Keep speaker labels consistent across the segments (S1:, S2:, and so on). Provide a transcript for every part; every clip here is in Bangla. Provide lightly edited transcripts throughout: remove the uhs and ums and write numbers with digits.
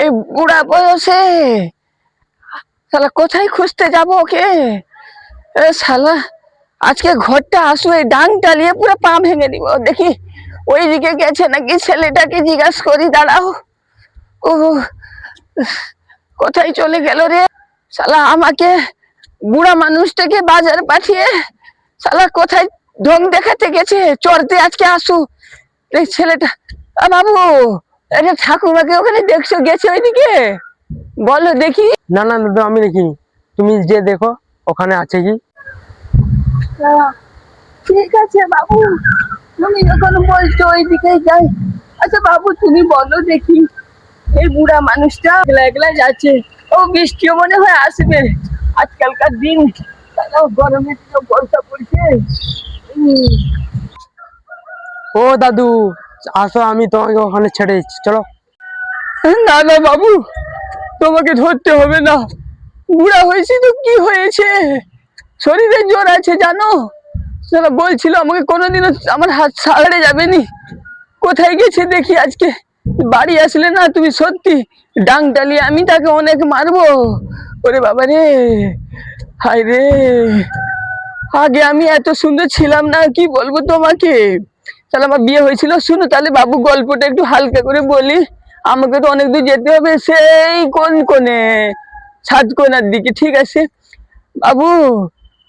S1: এই বুড়া বয়সে শালা কোথায় খুঁজতে যাব ওকে? এ শালা আজকে ঘরটা আসু, এই ডাংটা নিয়ে পুরো পা ভেঙে দিব। দেখি ওইদিকে গেছে নাকি, ছেলেটাকে জিজ্ঞাসা করি, দাঁড়াও। ও কোথায় চলে গেল রে শালা? আমাকে বুড়া মানুষটাকে বাজার পাঠিয়ে শালা কোথায় ঢং দেখাতে গেছে, চড়তে আজকে আসু। এই ছেলেটা বাবু, আরে ঠাকুমাকে ওখানে দেখছো, গেছে ওইদিকে? বলো দেখি।
S2: না না দাদু, আমি দেখিনি। তুমি যে দেখো ওখানে আছে কি।
S1: ঠিক আছে বাবু, তুমি যখন বলছো ওইদিকে যাই। আচ্ছা বাবু তুমি বলো দেখি, এই বুড়া মানুষটা একলা একলা যাচ্ছে, ও বৃষ্টিও মনে হয় আসবে আজকালকার দিন, গরমের দিনে বর্ষা পড়ছে।
S2: ও দাদু, আসো, আমি তোমাকে ওখানে ছেড়ে দিচ্ছি, চলো।
S1: না না বাবু, তোমাকে ধরতে হবে না। বুড়া হয়েছি তো কি হয়েছে, শরীরে জ্বর আছে জানো। সেটা বলছিল আমাকে, কোনোদিনও আমার হাত ছাড়ে যাবেনি। কোথায় গেছে দেখি আজকে। বাড়ি আসলে না তুমি সত্যি ডাং ডালিয়ে আমি তাকে অনেক মারবো। ওরে বাবা রে, হায় রে, আগে আমি এত সুন্দর ছিলাম না, কি বলবো তোমাকে। তাহলে আমার বিয়ে হয়েছিল, শুনো তাহলে বাবু গল্পটা একটু হালকা করে বলি। আমাকে তো অনেক দূর যেতে হবে, সেই কোন কোণে, ছাদ কোনার দিকে, ঠিক আছে বাবু।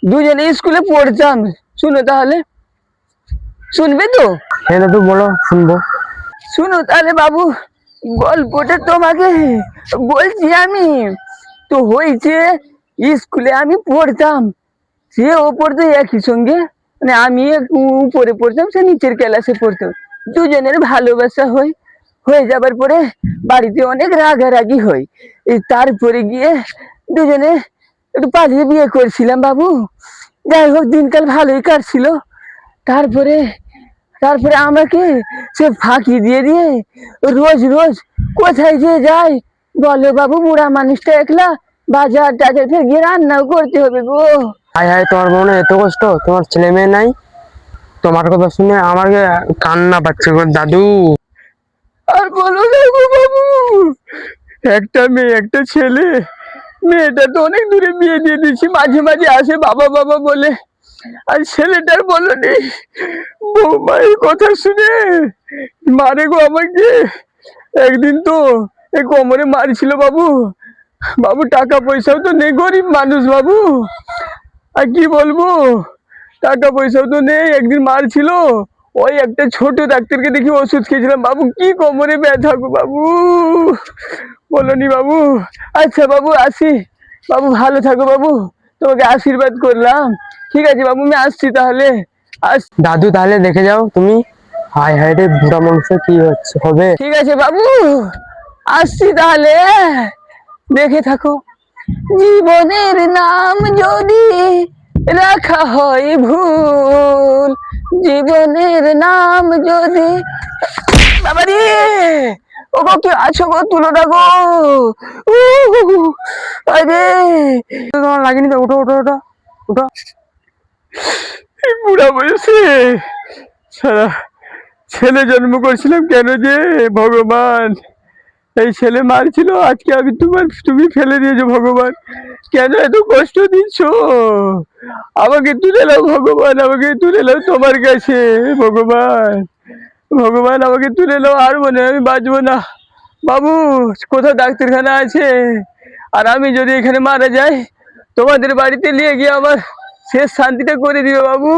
S1: দুজনে স্কুলে পড়তাম, শুনো তাহলে, শুনবে তো?
S2: হ্যাঁ দাদু, বলো, শুনবো।
S1: শুনো তাহলে বাবু, গল্পটা তোমাকে বলছি আমি। তো হয়েছে, স্কুলে আমি পড়তাম, সে ও পড়তো একই সঙ্গে, মানে আমি উপরে পড়তাম, সে নিচের ক্লাসে পড়তো। দুজনের ভালোবাসা হয়, হয়ে যাবার পরে বাড়িতে অনেক রাগারাগি হয়। এই তারপরে গিয়ে দুজনে একটু পালিয়ে বিয়ে করছিলাম বাবু। যাই হোক, দিনকাল ভালোই কাটছিল। তারপরে তারপরে আমাকে সে ফাঁকি দিয়ে দিয়ে রোজ রোজ কোথায় যে যায় বলো বাবু। বুড়া মানুষটা একলা বাজার টাজার ফের গিয়ে রান্নাও করতে হবে গো।
S2: হায় হায়, তোমার মনে এত কষ্ট, তোমার ছেলে মেয়ে নাই? তোমার কথা শুনে আমার কান্না পাচ্ছে গো দাদু।
S1: আর বলো না গো বাবু, একটা মেয়ে একটা ছেলে। মেয়েটা তো অনেক দূরে বিয়ে দিয়ে দিচ্ছি, মাঝে মাঝে আসে বাবা বাবা বলে। আর ছেলেটার বলো নেই, বৌমায়ের কথা শুনে মারে গো আমাকে। একদিন তো এই কোমরে মারছিল বাবু। বাবু টাকা পয়সাও তো নেই, গরিব মানুষ বাবু, আর কি বলবো, টাকা পয়সাও তো নেই। একদিন মারছিল, ওই একটা ছোট ডাক্তারকে দেখি ওষুধ খেয়েছিলাম বাবু, কি কোমরে ব্যথা গো বাবু, বলনি বাবু। আচ্ছা বাবু আসি, বাবু ভালো থাকো বাবু, তোমাকে আশীর্বাদ করলাম। ঠিক আছে বাবু, আমি আসছি তাহলে।
S2: দাদু তাহলে দেখে যাও তুমি। হায় হায় রে, বুড়া মানুষের কি হচ্ছে হবে।
S1: ঠিক আছে বাবু, আসছি তাহলে, দেখে থাকো। জীবনের নাম যদি রাখা হয় ভুল, জীবনের নাম যদি, বাবারে, ও গো কি আছো গো, তুলো না গো। আরে
S2: তোমার লাগেনি তো? উঠো উঠো উঠো উঠো।
S1: এই বুড়া বয়সে সারা ছেলে জন্ম করছিলাম কেন যে, ভগবান। এই ছেলে মারছিল, আজকে আমি তুমি ফেলে দিয়েছো ভগবান। কেন এত কষ্ট দিচ্ছ? আমাকে তুলে নাও ভগবান, আমাকে তুলে নাও তোমার কাছে ভগবান। ভগবান আমাকে তুলে নাও, আর মনে হয় আমি বাঁচবো না। বাবু কোথাও ডাক্তারখানা আছে? আর আমি যদি এখানে মারা যাই, তোমাদের বাড়িতে নিয়ে গিয়ে আমার শেষ শান্তিটা করে দিও বাবু।